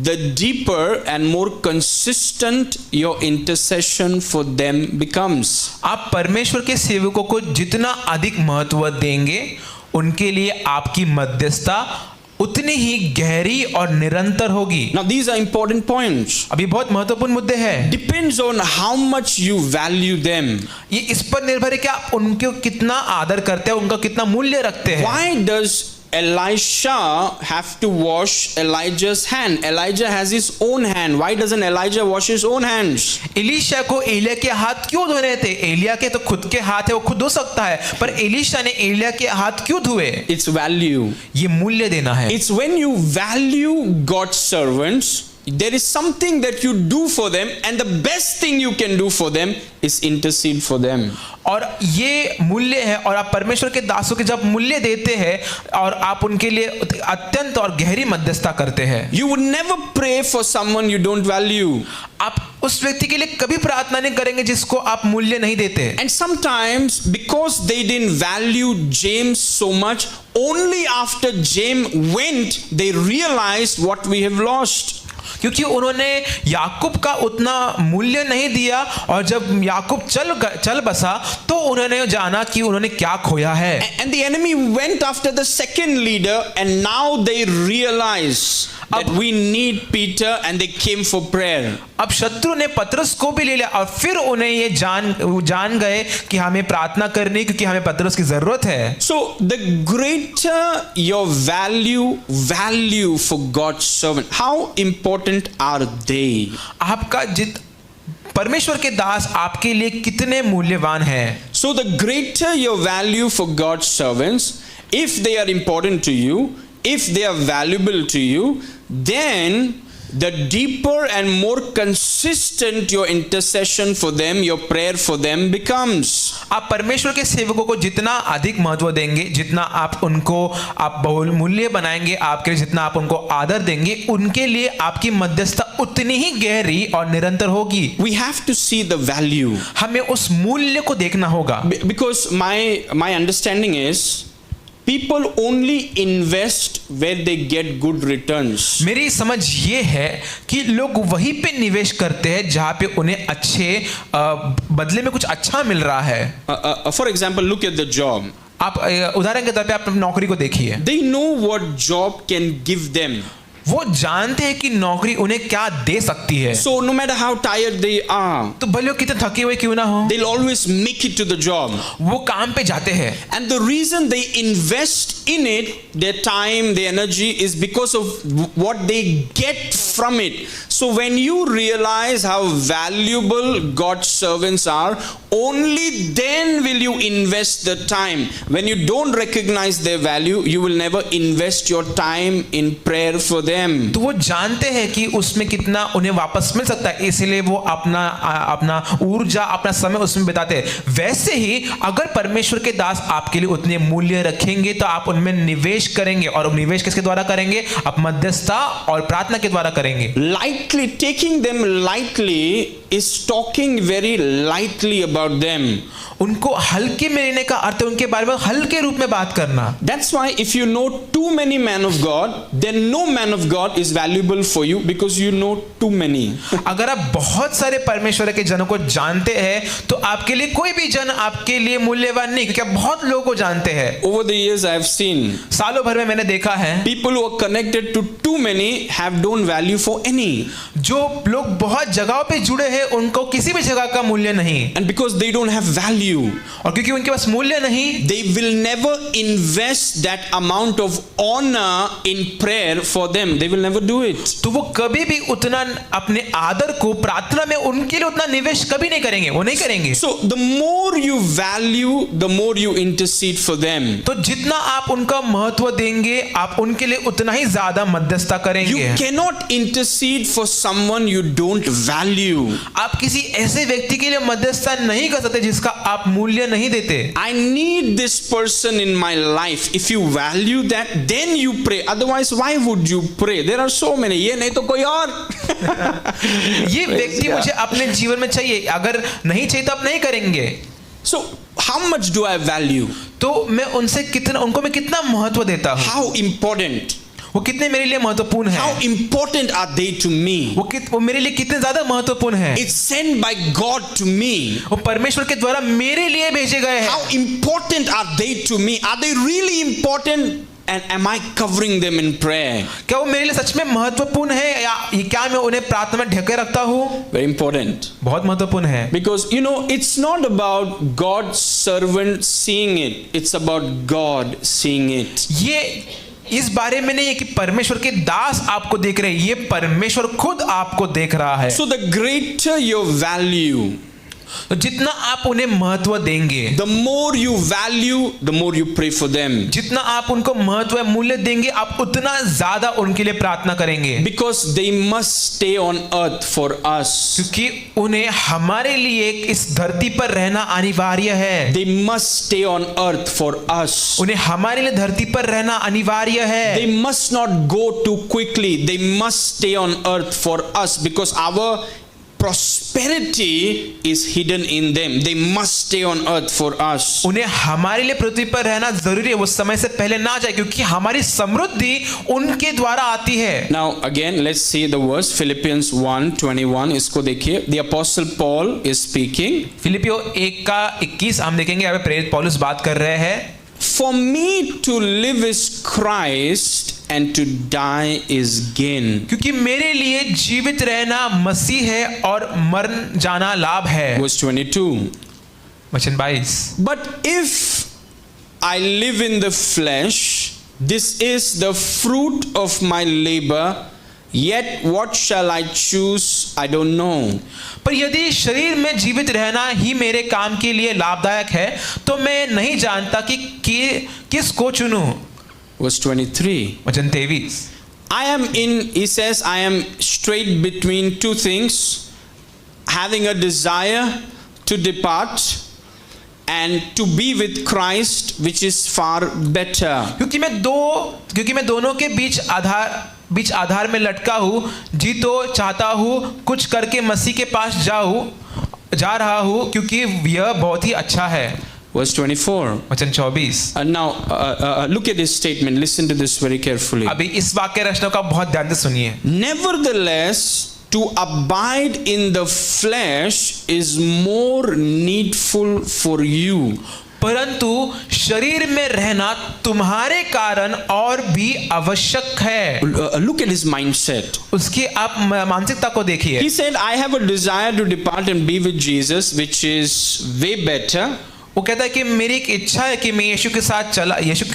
the deeper and more consistent your intercession for them becomes. आप परमेश्वर के सेवकों को जितना अधिक महत्व देंगे उनके लिए आपकी मध्यस्थता उतनी ही गहरी और निरंतर होगी। Now these are important points. अभी बहुत महत्वपूर्ण मुद्दे हैं। Depends on how much you value them. ये इस पर निर्भर है कि आप उनको कितना आदर करते हैं, उनका कितना मूल्य रखते हैं। Why does Elisha have to wash Elijah's hand? Elijah has his own hand. Why doesn't Elijah wash his own hands? Elisha को एलिया के हाथ क्यों धोने थे? एलिया के तो खुद के हाथ है, वो खुद धो सकता है, पर एलीशा ने एलिया के हाथ क्यों धुए? It's value. ये मूल्य देना है। It's when you value God's servants, there is something that you do for them, and the best thing you can do for them is intercede for them. और ये मूल्य है, और आप परमेश्वर के दासों के जब मूल्य देते हैं और आप उनके लिए अत्यंत और गहरी मध्यस्थता करते हैं। You would never pray for someone you don't value. आप उस व्यक्ति के लिए कभी प्रार्थना नहीं करेंगे जिसको आप मूल्य नहीं देते। And sometimes because they didn't value James so much, only after James went, they realized what we have lost. क्योंकि उन्होंने याकूब का उतना मूल्य नहीं दिया, और जब याकूब चल बसा तो उन्होंने जाना कि उन्होंने क्या खोया है। And the enemy went after the second leader, and now they realize that we need Peter, and they came for prayer. अब शत्रु ने पतरस को भी ले लिया, और फिर उन्हें ये जान गए कि हमें प्रार्थना करनी, क्योंकि हमें पतरस की जरूरत है। So the greater your value for God's servant, how important are they? आपका परमेश्वर के दास आपके लिए कितने मूल्यवान हैं? So the greater your value for God's servants, if they are important to you, if they are valuable to you, then the deeper and more consistent your intercession for them, your prayer for them becomes. आप परमेश्वर के सेवकों को जितना अधिक महत्व देंगे, जितना आप उनको आप बहुमूल्य बनाएंगे, आपके लिए जितना आप उनको आदर देंगे, उनके लिए आपकी मध्यस्थता उतनी ही गहरी और निरंतर होगी। We have to see the value. हमें उस मूल्य को देखना होगा। Because my understanding is, people only invest where they get good returns. मेरी समझ ये है कि लोग वहीं पे निवेश करते हैं जहाँ पे उन्हें अच्छे बदले में कुछ अच्छा मिल रहा है। For example, look at the job. आप उदाहरण के तौर पे आप नौकरी को देखिए। They know what job can give them. वो जानते हैं कि नौकरी उन्हें क्या दे सकती है। So no matter how tired they are, तो भले वो कितने थके हुए क्यों ना हो, they'll always make it to the job. वो काम पे जाते हैं। And the reason they invest in it, their time, their energy, is because of what they get from it. So when you realize how valuable God's servants are, only then will you invest the time. When you don't recognize their value, you will never invest your time in prayer for them. तो वो जानते हैं कि उसमें कितना उन्हें वापस मिल सकता है, इसलिए वो अपना ऊर्जा, अपना समय उसमें बिताते हैं। वैसे ही अगर परमेश्वर के दास आपके लिए उतने मूल्य रखेंगे तो आप उनमें निवेश करेंगे, और निवेश किसके द्वारा करेंगे? आप मध्यस्थता और प्रार्थना के द्वारा करेंगे। Lightly, taking them lightly is talking very lightly about them. उनको हल्के में लेने का अर्थ है उनके बारे में हल्के रूप में बात करना। That's why if you know too many men of God, then no man of God is valuable for you, because you know too many. अगर आप बहुत सारे परमेश्वर के जनों को जानते हैं तो आपके लिए कोई भी जन आपके लिए मूल्यवान नहीं, क्योंकि आप बहुत लोगों को जानते हैं। Over the years I have seen सालों भर में मैंने देखा है people who are connected to too many have don't value for any. जो लोग बहुत जगहों पे जुड़े हैं उनको किसी भी जगह का मूल्य नहीं, And because they don't have value, value, और क्योंकि उनके पास मूल्य नहीं, they will never invest that amount of honor in prayer for them. They will never do it. तो वो कभी भी उतना अपने आदर को प्रार्थना में उनके लिए उतना निवेश कभी नहीं करेंगे, वो नहीं करेंगे। So the more you value, the more you intercede for them. तो जितना आप उनका महत्व देंगे, आप उनके लिए उतना ही ज्यादा मध्यस्थता You करेंगे। cannot intercede for someone you don't value. आप किसी ऐसे व्यक्ति के लिए मध्यस्थता नहीं कर सकते जिसका आप मूल्य नहीं देते। I need this person in my life. If you value that, then you pray. Otherwise, why would you pray? There are so many. ये नहीं तो कोई और। ये व्यक्ति मुझे अपने जीवन में चाहिए, अगर नहीं चाहिए तो आप नहीं करेंगे। So, how much do I value? तो मैं उनको मैं कितना महत्व देता हूँ, How important? वो कितने मेरे लिए महत्वपूर्ण है, How important are they to me? वो मेरे लिए कितने ज्यादा महत्वपूर्ण है, It's sent by God to me. वो परमेश्वर के द्वारा मेरे लिए भेजे गए हैं। How important are they to me? Are they really important? And am I covering them in prayer? क्या वो मेरे लिए सच में महत्वपूर्ण है, या क्या मैं उन्हें प्रार्थना में ढके रखता हूँ? Very important. बहुत महत्वपूर्ण है, Because it's not about God's servant seeing it. It's about God seeing it. ये इस बारे में नहीं है कि परमेश्वर के दास आपको देख रहे हैं, ये परमेश्वर खुद आपको देख रहा है। So the greater your value, तो जितना आप उन्हें महत्व देंगे, the more you value, the more you pray for them. जितना आप उनको महत्व मूल्य देंगे, आप उतना ज्यादा उनके लिए प्रार्थना करेंगे, Because they must stay on earth for us. क्योंकि उन्हें हमारे लिए इस धरती पर रहना अनिवार्य है। They must stay on earth for us. उन्हें हमारे लिए धरती पर रहना अनिवार्य है। They must not go too quickly. They must stay on earth for us because our prosperity is hidden in them. They must stay on earth for us. उन्हें हमारे लिए पृथ्वी पर रहना जरूरी है, वो समय से पहले ना जाए, क्योंकि हमारी समृद्धि उनके द्वारा आती है। Now again, let's see the verse Philippians 1:21. इसको देखिए, the apostle Paul is speaking. फिलिपियो 1:21 हम देखेंगे, यहाँ पे प्रेरित पौलुस बात कर रहे हैं। For me to live is Christ and to die is gain. क्योंकि मेरे लिए जीवित रहना मसीह है और मर जाना लाभ है। Verse 22. वचन 22। But if I live in the flesh, this is the fruit of my labor, yet what shall I choose? I don't know. पर यदि शरीर में जीवित रहना ही मेरे काम के लिए लाभदायक है, तो मैं नहीं जानता कि किसको चुनूं। Verse 23. वचन 23। he says, I am straight between two things, having a desire to depart and to be with Christ, which is far better. क्योंकि मैं दोनों के बीच आधार में लटका हूँ, जी तो चाहता हूँ कुछ करके मसीह के पास जा रहा हूँ, क्योंकि यह बहुत ही अच्छा है। Verse 24. वचन 24। Now look at this statement. Listen to this very carefully. अभी इस वाक्य रचना का बहुत ध्यान से सुनिए। Nevertheless, to abide in the flesh is more needful for you. परंतु शरीर में रहना तुम्हारे कारण और भी आवश्यक है। Look at his mindset. उसकी आप मानसिकता को देखिए। He said, I have a desire to depart and be with Jesus, which is way better. वो कहता है कि मेरी एक इच्छा है कि मैं यीशु के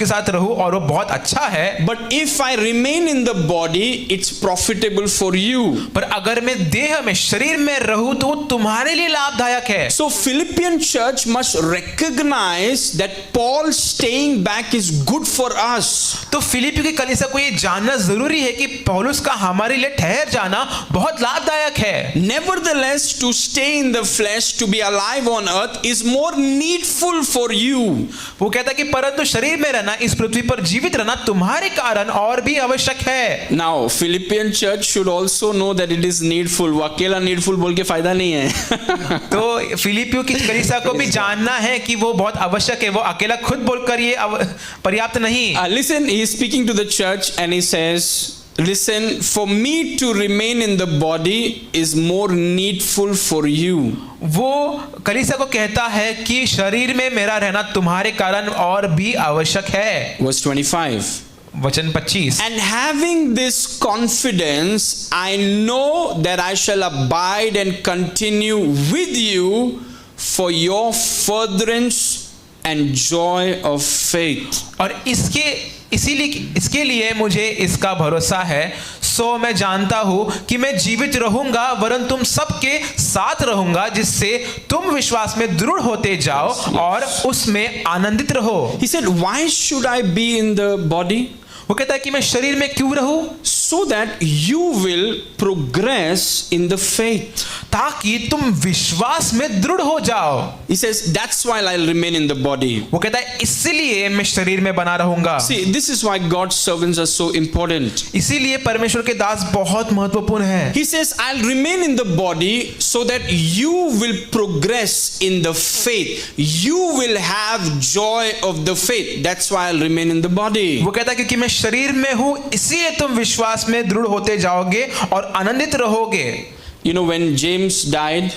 साथ रहूं, और वो बहुत अच्छा है। But if I remain in the body, it's profitable for you. पर अगर मैं देह में शरीर में रहूं तो वो तुम्हारे लिए लाभदायक है। So Philippian church must recognize that Paul staying back is good for us. तो फिलिपी की कलीसिया को ये जानना जरूरी है कि पौलुस का हमारे लिए ठहर जाना बहुत लाभदायक है। Nevertheless, to stay in the flesh, to be alive on earth is more needful for you. वो कहता है कि परंतु शरीर में रहना, इस पृथ्वी पर जीवित रहना तुम्हारे कारण और भी आवश्यक है। Now Philippian church should also know that it is needful. वो अकेला needful बोल के फायदा नहीं है। तो फिलिपियों की कलीसिया को भी जानना है कि वो बहुत आवश्यक है, वो अकेला खुद बोलकर ये पर्याप्त नहीं। Listen, he is speaking to the church and he says, listen, for me to remain in the body is more needful for you. वो कलीसिया को कहता है कि शरीर में मेरा रहना तुम्हारे कारण और भी आवश्यक है। Verse 25. वचन 25। And having this confidence, I know that I shall abide and continue with you for your furtherance and joy of faith. और इसके लिए मुझे इसका भरोसा है, सो मैं जानता हूं कि मैं जीवित रहूंगा वरन तुम सबके साथ रहूंगा, जिससे तुम विश्वास में दृढ़ होते जाओ और उसमें आनंदित रहो। He said, why should I be in the body? वो कहता है कि मैं शरीर में क्यों रहूं? So that you will progress in the faith. ताकि तुम विश्वास में दृढ़ हो जाओ। He says, that's why I'll remain in the body. वो कहता है इसलिए मैं शरीर में बना रहूंगा। See, this is why God's servants are so important. इसीलिए परमेश्वर के दास बहुत महत्वपूर्ण है। He says, I'll remain in the body so that you will progress in the faith. You will have joy of the faith. That's why I'll remain in the body. वो कहता है क्योंकि मैं शरीर में हूं, इसलिए तुम विश्वास में दृढ़ होते जाओगे और आनंदित रहोगे। You know, when James died,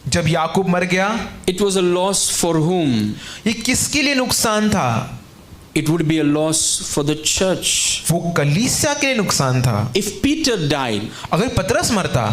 जब याकूब मर गया, it was a loss for whom? ये किसके लिए नुकसान था? It would be a loss for the church. वो कलीसिया के लिए नुकसान था। If Peter died, अगर पतरस मरता,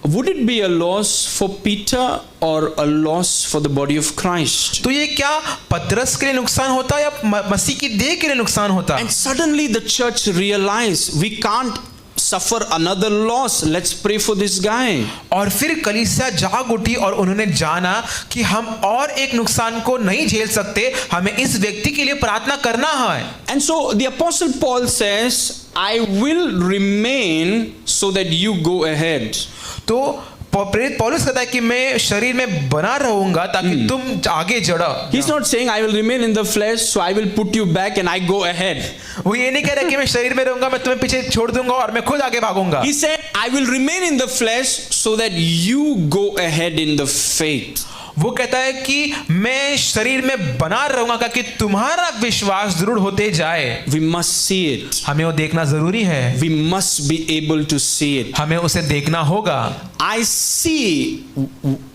would it be a loss for Peter or a loss for the body of Christ? तो ये क्या पतरस के लिए नुकसान होता या मसीह की देह के लिए नुकसान होता? And suddenly the church realized, we can't suffer another loss. Let's pray for this guy. और फिर कलीसिया जाग उठी और उन्होंने जाना कि हम और एक नुकसान को नहीं झेल सकते, हमें इस व्यक्ति के लिए प्रार्थना करना है। And so the apostle Paul says, I will remain so that you go ahead. तो प्रेरित पौलुस कहता है कि मैं शरीर में बना रहूंगा ताकि तुम आगे बढ़ो। He's not saying I will remain in the flesh, so I will put you back and I go ahead. वो ये नहीं कह रहा कि मैं शरीर में रहूंगा, मैं तुम्हें पीछे छोड़ दूंगा और मैं खुद आगे भागूंगा। He said, I will remain in the flesh so that you go ahead in the faith. वो कहता है कि मैं शरीर में बना रहूंगा ताकि तुम्हारा विश्वास दृढ़ होते जाए। We must see it. हमें वो देखना जरूरी है। We must be able to see it. हमें उसे देखना होगा। I see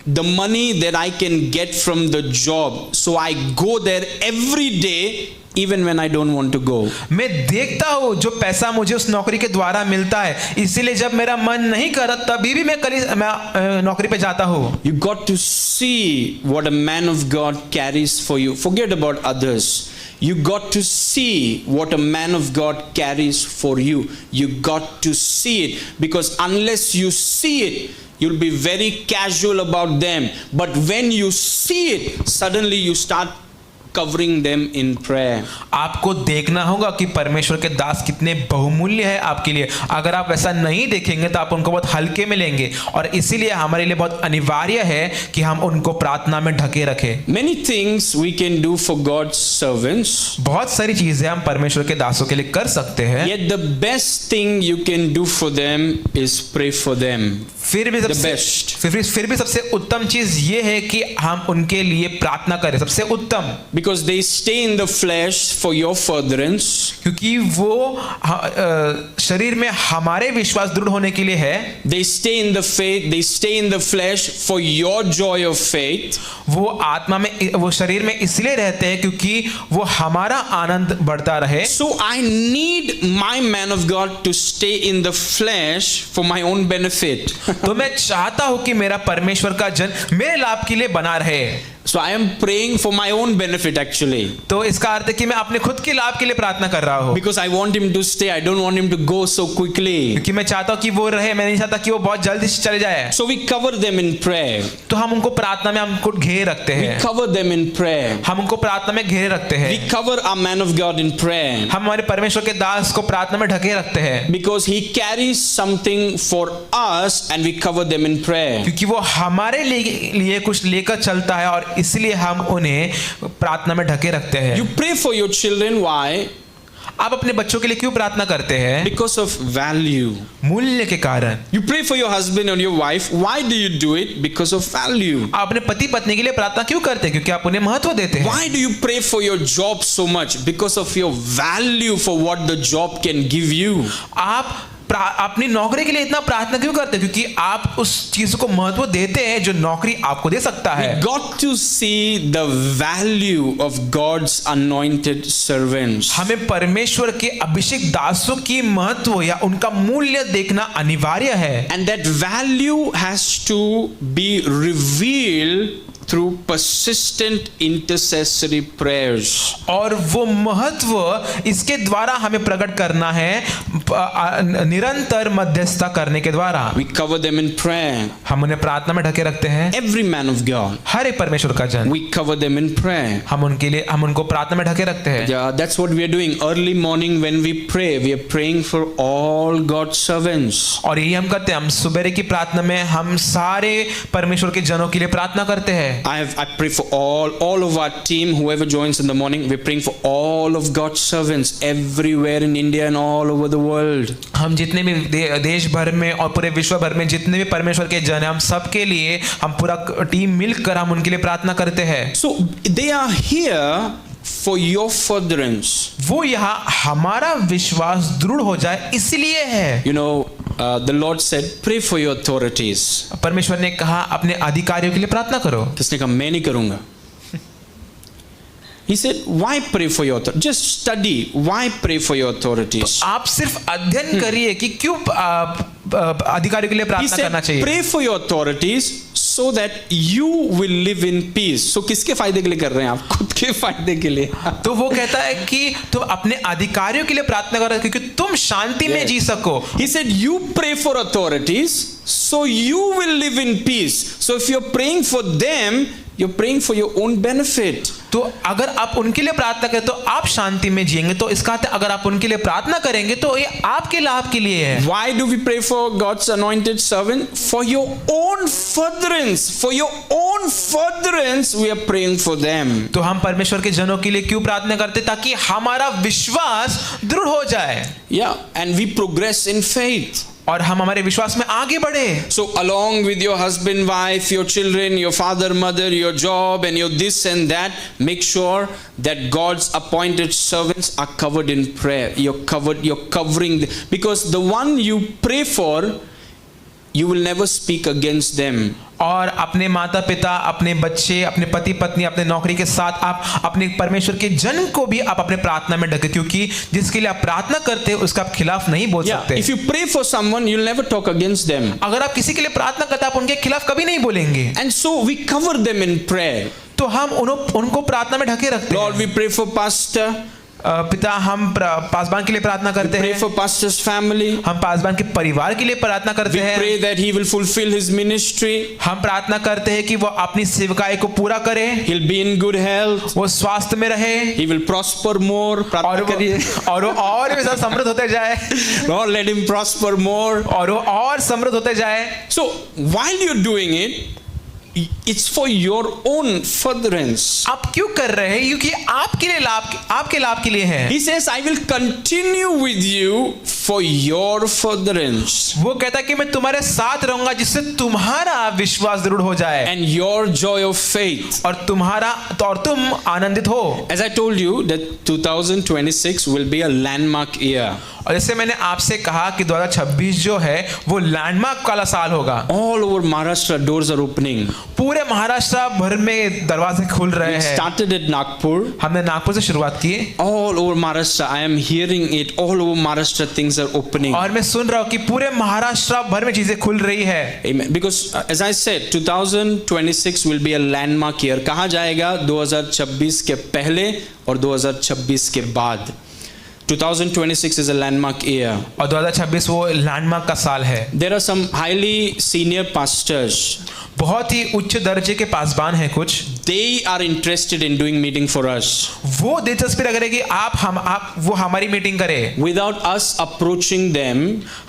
the money that I can get from the job, so I go there every day even when I don't want to go. मैं देखता हूँ जो पैसा मुझे उस नौकरी के द्वारा मिलता है, इसीलिए जब मेरा मन नहीं करता तभी भी मैं नौकरी पे जाता हूँ। You got to see what a man of God carries for you. Forget about others. You got to see what a man of God carries for you. You got to see it, because unless you see it, you'll be very casual about them. But when you see it, suddenly you start covering them in prayer. आपको देखना होगा कि परमेश्वर के दास कितने बहुमूल्य है आपके लिए। अगर आप वैसा नहीं देखेंगे तो आप उनको बहुत हल्के में लेंगे, और इसीलिए हमारे लिए बहुत अनिवार्य है कि हम उनको प्रार्थना में ढके रखें। Many things we can do for God's servants. बहुत सारी चीजें हम परमेश्वर के दासों के लिए कर सकते हैं। Yet the best thing you can do for them is pray for them. फिर भी सबसे उत्तम चीज ये है कि हम उनके लिए प्रार्थना करें, सबसे उत्तम। Because they stay in the flesh for your furtherance. क्योंकि वो शरीर में हमारे विश्वास दृढ़ होने के लिए है। They stay in the faith, they stay in the flesh for your joy of faith. वो आत्मा में, वो शरीर में इसलिए रहते हैं क्योंकि वो हमारा आनंद बढ़ता रहे। So I need my man of God to stay in the flesh for my own benefit. तो मैं चाहता हूं कि मेरा परमेश्वर का जन मेरे लाभ के लिए बना रहे। So I am praying for my own benefit actually. तो इसका अर्थ है कि मैं अपने खुद के लाभ के लिए प्रार्थना कर रहा हूँ। Because I want him to stay, I don't want him to go so quickly. क्योंकि मैं चाहता हूँ कि वो रहे, मैं नहीं चाहता कि वो बहुत जल्दी से चले जाए। So we cover them in prayer. तो हम उनको प्रार्थना में हमको घेरे रखते हैं। We cover them in prayer. हम उनको प्रार्थना में घेरे रखते हैं। We cover our man of God in prayer. हम हमारे परमेश्वर के दास को प्रार्थना में ढके रखते हैं। Because he carries something for us and we cover them in prayer. क्योंकि वो हमारे लिए कुछ लेकर चलता है और इसलिए हम उन्हें प्रार्थना में ढके रखते हैं। You pray for your children, why? आप अपने बच्चों के लिए क्यों प्रार्थना करते हैं? Because of value. मूल्य के कारण। You pray for your husband and your wife, why do you do it? Because of value. आप अपने पति पत्नी के लिए प्रार्थना क्यों करते हैं? क्योंकि आप उन्हें महत्व देते हैं। Why do you pray for your job so much? Because of your value for what the job can give you. आप अपनी नौकरी के लिए इतना प्रार्थना क्यों करते हैं? क्योंकि आप उस चीज को महत्व देते हैं जो नौकरी आपको दे सकता है। We got to see the value of God's anointed servants. हमें परमेश्वर के अभिषेक दासों की महत्व या उनका मूल्य देखना अनिवार्य है। And that value has to be revealed through persistent intercessory prayers. और वो महत्व इसके द्वारा हमें प्रकट करना है निरंतर मध्यस्थता करने के द्वारा। We cover them in prayer. हम उन्हें प्रार्थना में ढके रखते हैं। Every man of God, हर एक परमेश्वर का जन, we cover them in prayer. हम उनको प्रार्थना में ढके रखते हैं। Yeah, that's what we are doing. Early morning when we pray, we are praying for all God's servants. और यही हम करते हैं, हम सुबह की प्रार्थना में हम सारे परमेश्वर के जनों के लिए प्रार्थना करते हैं। I pray for all of our team, whoever joins in the morning, we're praying for all of God's servants everywhere in India and all over the world. हम जितने भी देश भर में और पूरे विश्व भर में जितने भी परमेश्वर के जन हैं, हम सबके लिए हम पूरा टीम मिलकर हम उनके लिए प्रार्थना करते हैं। So they are here for your furtherance. वो यहाँ हमारा विश्वास दृढ़ हो जाए इसलिए है। You know, the Lord said, pray for your authorities. परमेश्वर ने कहा अपने अधिकारियों के लिए प्रार्थना करो। किसने कहा मैं नहीं करूंगा? He said, why pray for your authorities? Just study. Why pray for your authorities? आप सिर्फ अध्ययन करिए कि क्यों अधिकारियों के लिए He प्रार्थना करना said, चाहिए। pray for your authorities so that you will live in peace. So किसके फायदे के लिए कर रहे हैं आप? खुद के फायदे के लिए। तो वो कहता है कि तुम अपने अधिकारियों के लिए प्रार्थना करो क्योंकि तुम शांति में जी सको। He said, you pray for authorities so you will live in peace. So if you're praying for them, you're praying for your own benefit. तो अगर आप उनके लिए प्रार्थना करें तो आप शांति में जिएंगे। तो इसका अर्थ अगर आप उनके लिए प्रार्थना करेंगे तो ये आपके लाभ के लिए है। Why do we pray for God's anointed servant? For your own furtherance. For your own furtherance, we are praying for them. तो हम परमेश्वर के जनों के लिए क्यों प्रार्थना करते ताकि हमारा विश्वास दृढ़ हो जाए। Yeah, and we progress in faith. और हम हमारे विश्वास में आगे बढ़े। So along with your husband, wife, your children, your father, mother, your job, and your this and that, make sure that God's appointed servants are covered in prayer. You're covering, because the one you pray for, you will never speak against them. और अपने माता पिता, अपने बच्चे, अपने पति पत्नी, अपने नौकरी के साथ आप अपने परमेश्वर के जन को भी आप अपने प्रार्थना में ढके, क्योंकि जिसके लिए आप प्रार्थना करते हैं उसका आप खिलाफ नहीं बोल सकते। If you pray for someone, you'll never talk against them. अगर आप किसी के लिए प्रार्थना करते हैं आप उनके खिलाफ कभी नहीं बोलेंगे। And so we cover them in prayer. तो हम उनको प्रार्थना में ढके रखते हैं। Lord, we pray for pastor. पिता हम पासवान के लिए प्रार्थना करते Pray हैं। for pastor's family. हम पासवान के परिवार के लिए प्रार्थना करते We हैं। pray that he will fulfill his ministry. हम प्रार्थना करते हैं कि वो अपनी सेवकाई को पूरा करे, He'll be in good health. वो स्वास्थ्य में रहे He will prosper more. प्रार्थना करिए। और वो और भी ज्यादा समृद्ध होते जाए, Lord, let him prosper more. और वो और समृद्ध होते जाए। So while you're doing it, it's for your own furtherance. आप क्यों कर रहे हैं? क्योंकि आपके लिए आपके लाभ के लिए है। He says, I will continue with you for your furtherance. वो कहता है कि मैं तुम्हारे साथ रहूंगा जिससे तुम्हारा विश्वास दृढ़ हो जाए And your joy of faith. और तुम आनंदित हो। As I told you that 2026 will be a landmark year. और जैसे मैंने आपसे कहा कि 2026 जो है वो लैंडमार्क वाला साल होगा। All over Maharashtra doors are opening. पूरे महाराष्ट्र भर में दरवाजे खुल रहे We हैं। started at Nagpur. हमने नागपुर से शुरुआत की All over Maharashtra, I am hearing it. All over Maharashtra, things are opening. और मैं सुन रहा हूँ कि पूरे महाराष्ट्र भर में चीजें खुल रही है। Amen. Because as I said, 2026 will be a landmark year. कहा जाएगा 2026 के पहले और 2026 के बाद। 2026 is a landmark year. और 2026 वो लैंडमार्क का साल है। There are some highly senior pastors. बहुत ही उच्च दर्जे के पासबान हैं कुछ। They are interested in doing meeting for us. वो दिलचस्पी रख रहे कि वो हमारी मीटिंग करें। Without us approaching them,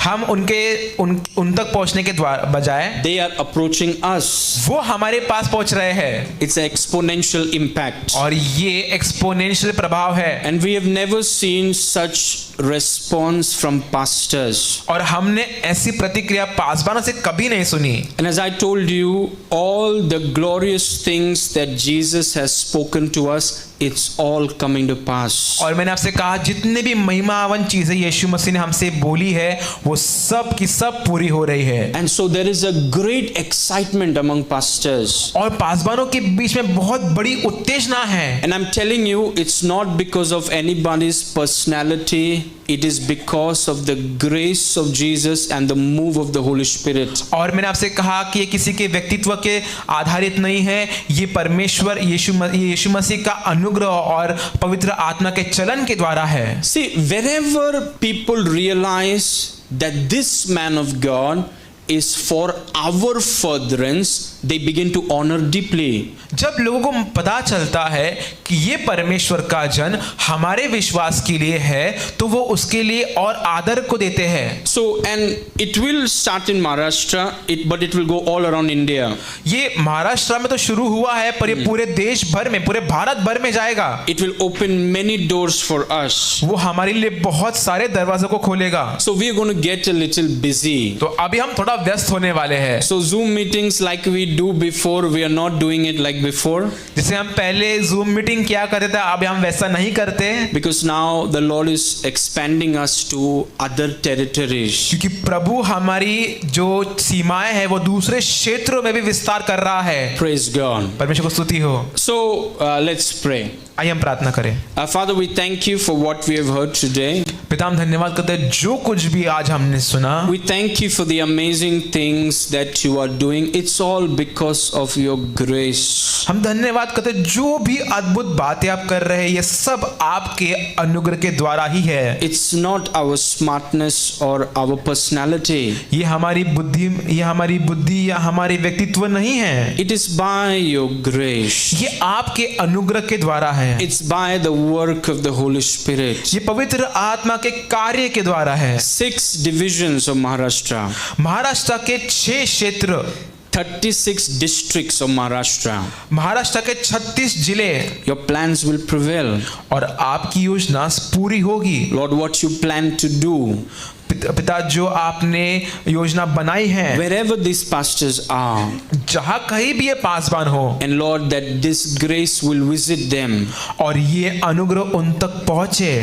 हम उन तक पहुंचने के बजाय they are approaching us. वो हमारे पास पहुंच रहे हैं। It's an exponential impact. और ये एक्सपोनेंशियल प्रभाव है। And we have never seen such response from pastors. और हमने ऐसी प्रतिक्रिया पासबानों से कभी नहीं सुनी। And as I told you, all the glorious things that Jesus has spoken to us, it's all coming to pass. और मैंने आपसे कहा जितने भी महिमावन चीजें यीशु मसीह ने हमसे बोली है वो सब की सब पूरी हो रही है। And so there is a great excitement among pastors. और पासवानों के बीच में बहुत बड़ी उत्तेजना है। And I'm telling you, it's not because of anybody's personality, it is because of the grace of Jesus and the move of the Holy Spirit. और मैंने आपसे कहा कि ये किसी के व्यक्तित्व के आधारित नहीं है, ये परमेश्वर यीशु मसीह का अनुग्रह और पवित्र आत्मा के चलन के द्वारा है। See, wherever people realize that this man of God is for our furtherance, they begin to honor deeply. जब लोगों को पता चलता है कि ये परमेश्वर का जन हमारे विश्वास के लिए है तो वो उसके लिए और आदर को देते हैं। So, and it will start in Maharashtra, but it will go all around India. ये महाराष्ट्र में तो शुरू हुआ है पर ये पूरे देश भर में, पूरे भारत भर में जाएगा। It will open many doors for us. वो हमारे लिए बहुत सारे दरवाजों को खोलेगा। So we are going to get a little busy. तो अभी हम थोड़ा व्यस्त होने वाले हैं। So Zoom meetings like we do before, we are not doing it like before. जिसे हम पहले जूम मीटिंग किया करते थे अभी हम वैसा नहीं करते Because now the Lord is expanding us to other territories. क्योंकि प्रभु हमारी जो सीमाएं हैं वो दूसरे क्षेत्रों में भी विस्तार कर रहा है। Praise God. परमेश्वर को स्तुति हो। So let's pray. आइए हम प्रार्थना करें। Father, we thank you for what we have heard today. पिता हम धन्यवाद करते हैं जो कुछ भी आज हमने सुना। We thank you for the amazing things that you are doing. It's all because of your grace. हम धन्यवाद करते हैं जो भी अद्भुत बातें आप कर रहे हैं ये सब आपके अनुग्रह के द्वारा ही है। It's not our smartness or our personality. ये हमारी बुद्धि या हमारी व्यक्तित्व नहीं है। It is by your grace. ये आपके अनुग्रह के द्वारा है। It's by the work of the Holy Spirit. ये पवित्र आत्मा के कार्य के द्वारा है। 6 divisions of Maharashtra. महाराष्ट्र के 6 क्षेत्र, 36 districts of Maharashtra. महाराष्ट्र के 36 जिले, Your plans will prevail. और आपकी योजना पूरी होगी। Lord, what you plan to do, पिता जो आपने योजना बनाई है wherever these pastors are, जहां कहीं भी ये पासवान हो, and Lord, that this grace will visit them, और ये अनुग्रह उन तक पहुंचे,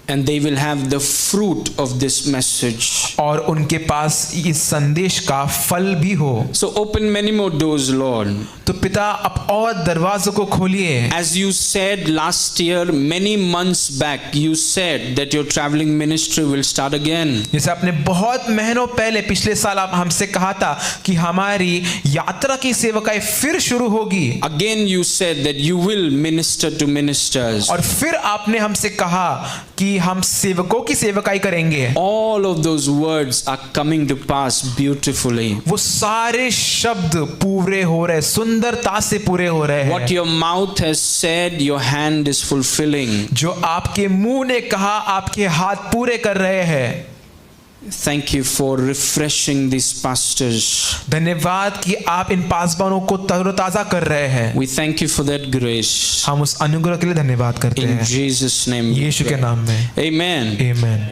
and they will have the fruit of this message. और उनके पास इस संदेश का फल भी हो। So open many more doors, Lord. तो पिता अब और दरवाजों को खोलिए। As you said last year, many months back, you said that your traveling ministry will start again. जैसे आपने बहुत महीनों पहले पिछले साल आप हमसे कहा था कि हमारी यात्रा की सेवकाई फिर शुरू होगी। Again you said that you will minister to ministers. और फिर आपने हमसे कहा कि हम सेवकों की सेवकाई करेंगे। All of those words are coming to pass beautifully. वो सारे शब्द पूरे हो रहे, सुंदरता से पूरे हो रहे हैं। What your mouth has said, your hand is fulfilling. जो आपके मुंह ने कहा आपके हाथ पूरे कर रहे हैं। Thank you for refreshing these pastors. धन्यवाद कि आप इन पासवानों को तरोताजा कर रहे हैं। We thank you for that grace. हम उस अनुग्रह के लिए धन्यवाद करते In हैं Jesus' name. यीशु के नाम में। Amen. आमीन।